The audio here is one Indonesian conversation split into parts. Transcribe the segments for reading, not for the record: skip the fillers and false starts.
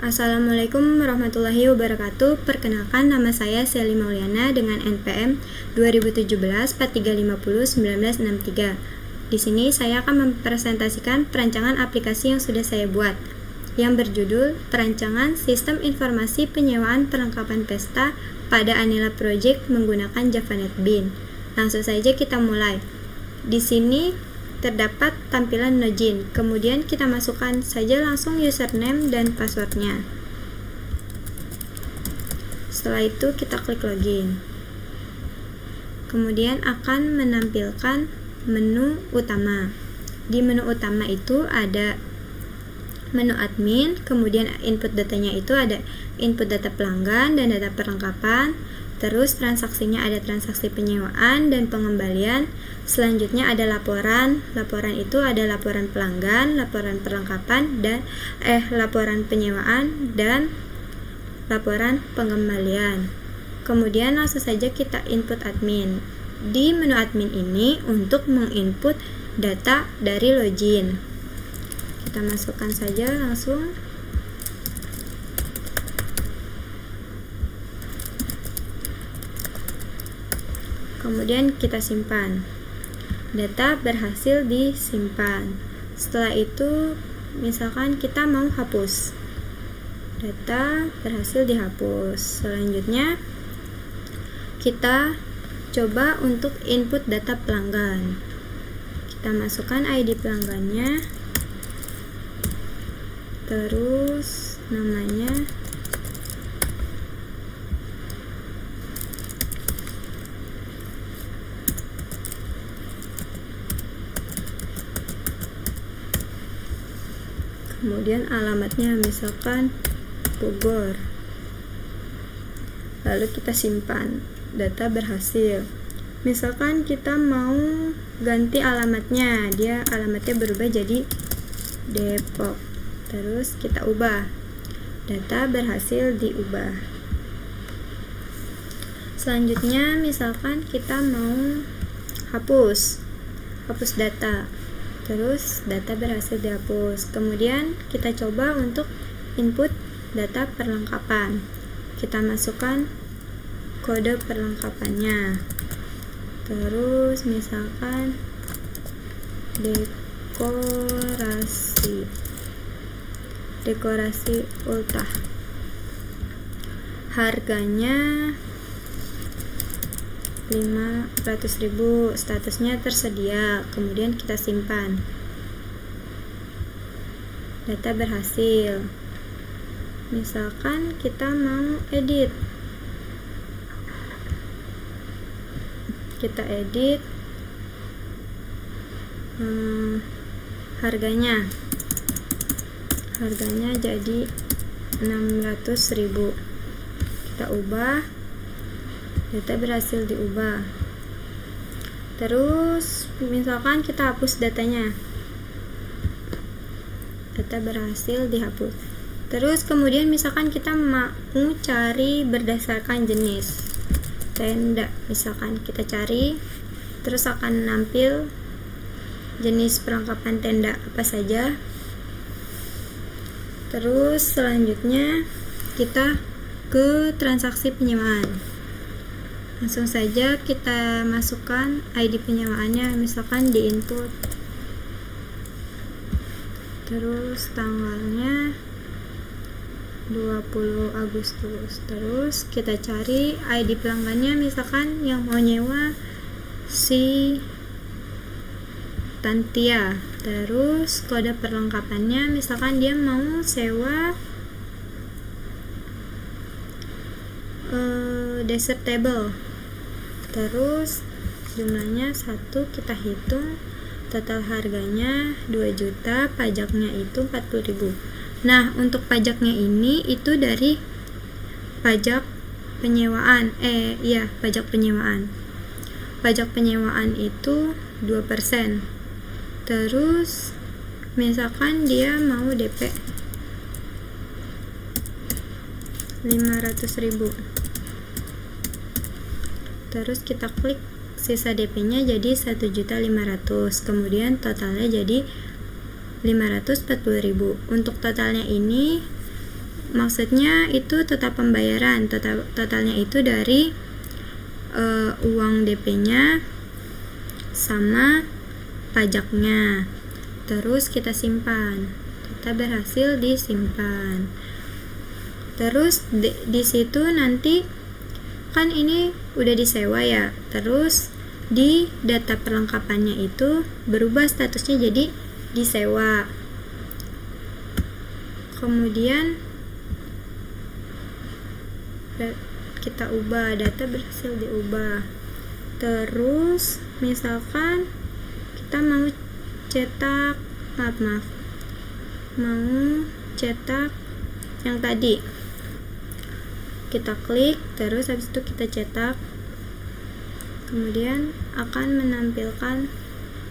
Assalamualaikum warahmatullahi wabarakatuh. Perkenalkan, nama saya Sally Mauliana dengan NPM 2017-4350-1963. Di sini saya akan mempresentasikan perancangan aplikasi yang sudah saya buat, yang berjudul Perancangan Sistem Informasi Penyewaan Perlengkapan Pesta pada Anila Project menggunakan Java NetBeans. Langsung saja kita mulai. Di sini terdapat tampilan login, kemudian kita masukkan saja langsung username dan passwordnya. Setelah itu kita klik login, kemudian akan menampilkan menu utama. Di menu utama itu ada menu admin, kemudian input datanya itu ada input data pelanggan dan data perlengkapan. Terus transaksinya ada transaksi penyewaan dan pengembalian. Selanjutnya ada laporan. Laporan itu ada laporan pelanggan, laporan perlengkapan dan laporan penyewaan dan laporan pengembalian. Kemudian langsung saja kita input admin. Di menu admin ini untuk menginput data dari login. Kita masukkan saja langsung. Kemudian kita simpan. Data berhasil disimpan. Setelah itu misalkan kita mau hapus, data berhasil dihapus. Selanjutnya kita coba untuk input data pelanggan. Kita masukkan ID pelanggannya, terus namanya, kemudian alamatnya misalkan Bogor. Lalu kita simpan. Data berhasil. Misalkan kita mau ganti alamatnya, dia alamatnya berubah jadi Depok. Terus kita ubah. Data berhasil diubah. Selanjutnya misalkan kita mau hapus data. Terus data berhasil dihapus. Kemudian kita coba untuk input data perlengkapan. Kita masukkan kode perlengkapannya. Terus misalkan dekorasi ultah. Harganya 500.000, statusnya tersedia. Kemudian kita simpan. Data berhasil. Misalkan kita mau edit, kita edit harganya jadi 600.000. Kita ubah. Data berhasil diubah. Terus misalkan kita hapus datanya, data berhasil dihapus. Terus kemudian misalkan kita mau cari berdasarkan jenis tenda, misalkan kita cari, terus akan nampil jenis perlengkapan tenda apa saja. Terus selanjutnya kita ke transaksi penyewaan. Langsung saja kita masukkan ID penyewaannya, misalkan di input, terus tanggalnya 20 Agustus. Terus kita cari ID pelanggannya, misalkan yang mau nyewa si Tantia. Terus kode perlengkapannya, misalkan dia mau sewa dessert table. Terus jumlahnya 1, kita hitung. Total harganya 2 juta, pajaknya itu 40.000. Nah, untuk pajaknya ini itu dari pajak penyewaan. Pajak penyewaan. Pajak penyewaan itu 2%. Terus misalkan dia mau DP 500.000. Terus kita klik sisa DP-nya jadi 1.500.000. Kemudian totalnya jadi 540.000. Untuk totalnya ini maksudnya itu total pembayaran, totalnya itu dari uang DP-nya sama pajaknya. Terus kita simpan, data berhasil disimpan. Terus di situ nanti kan ini udah disewa ya, terus di data perlengkapannya itu berubah statusnya jadi disewa. Kemudian kita ubah, data berhasil diubah. Terus misalkan kita mau cetak mau cetak yang tadi, kita klik, terus habis itu kita cetak, kemudian akan menampilkan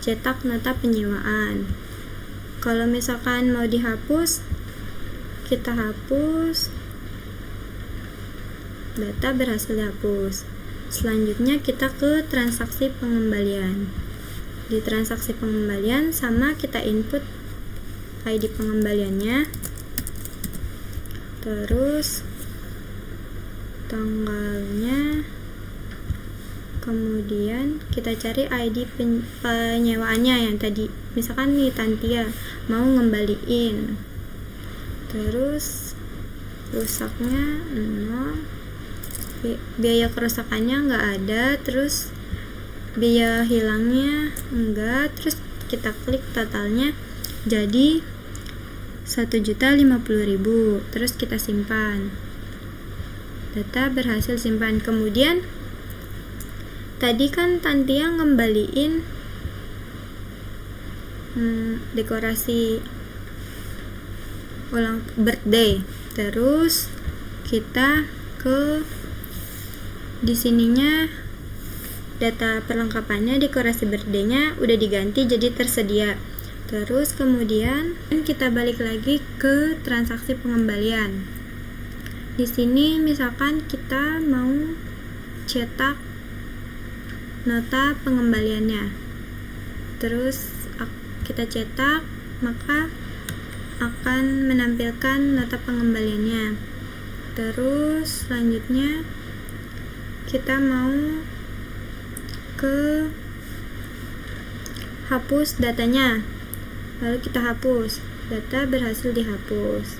cetak nota penyewaan. Kalau misalkan mau dihapus, kita hapus, data berhasil dihapus. Selanjutnya kita ke transaksi pengembalian. Di transaksi pengembalian sama kita input ID pengembaliannya, terus tanggalnya, kemudian kita cari ID penyewaannya yang tadi, misalkan nih Tantia mau ngembaliin, terus rusaknya 0, biaya kerusakannya nggak ada, terus biaya hilangnya enggak, terus kita klik totalnya jadi 1.050.000, terus kita simpan, data berhasil simpan. Kemudian tadi kan Tantia ngembaliin dekorasi ulang birthday, terus kita ke di sininya data perlengkapannya, dekorasi birthday-nya udah diganti jadi tersedia. Terus kemudian kita balik lagi ke transaksi pengembalian. Di sini misalkan kita mau cetak nota pengembaliannya, terus kita cetak, maka akan menampilkan nota pengembaliannya. Terus selanjutnya kita mau ke hapus datanya, lalu kita hapus, data berhasil dihapus.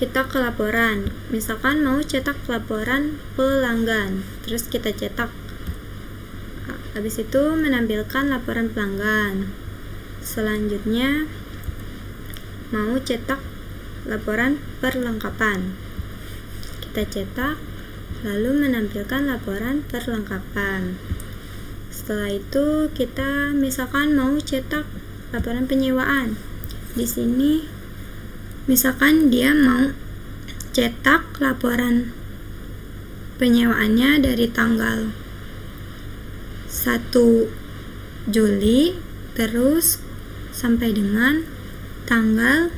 Kita ke laporan, misalkan mau cetak laporan pelanggan, terus kita cetak, habis itu menampilkan laporan pelanggan. Selanjutnya mau cetak laporan perlengkapan, kita cetak, lalu menampilkan laporan perlengkapan. Setelah itu kita misalkan mau cetak laporan penyewaan. Di sini misalkan dia mau cetak laporan penyewaannya dari tanggal 1 Juli terus sampai dengan tanggal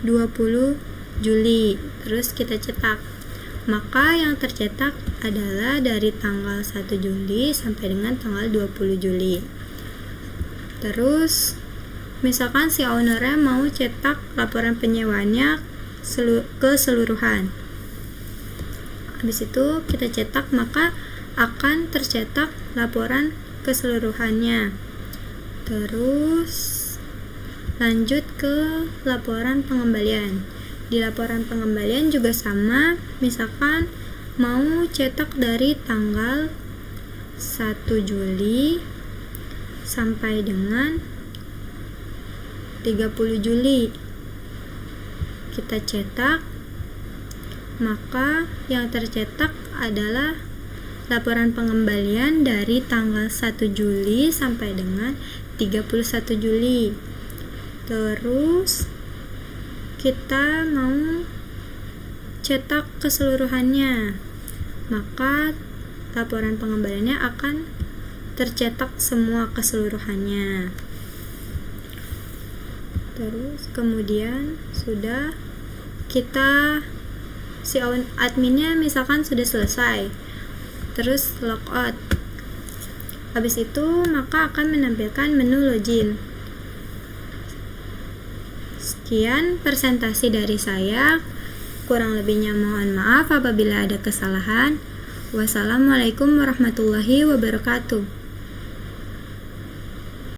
20 Juli, terus kita cetak, maka yang tercetak adalah dari tanggal 1 Juli sampai dengan tanggal 20 Juli. Terus misalkan si ownernya mau cetak laporan penyewaannya keseluruhan, habis itu kita cetak, maka akan tercetak laporan keseluruhannya. Terus lanjut ke laporan pengembalian. Di laporan pengembalian juga sama, misalkan mau cetak dari tanggal 1 Juli sampai dengan 30 Juli kita cetak, maka yang tercetak adalah laporan pengembalian dari tanggal 1 Juli sampai dengan 31 Juli. Terus kita mau cetak keseluruhannya, maka laporan pengembaliannya akan tercetak semua keseluruhannya. Terus kemudian sudah kita si adminnya misalkan sudah selesai, terus logout. Habis itu maka akan menampilkan menu login. Sekian presentasi dari saya. Kurang lebihnya mohon maaf apabila ada kesalahan. Wassalamualaikum warahmatullahi wabarakatuh.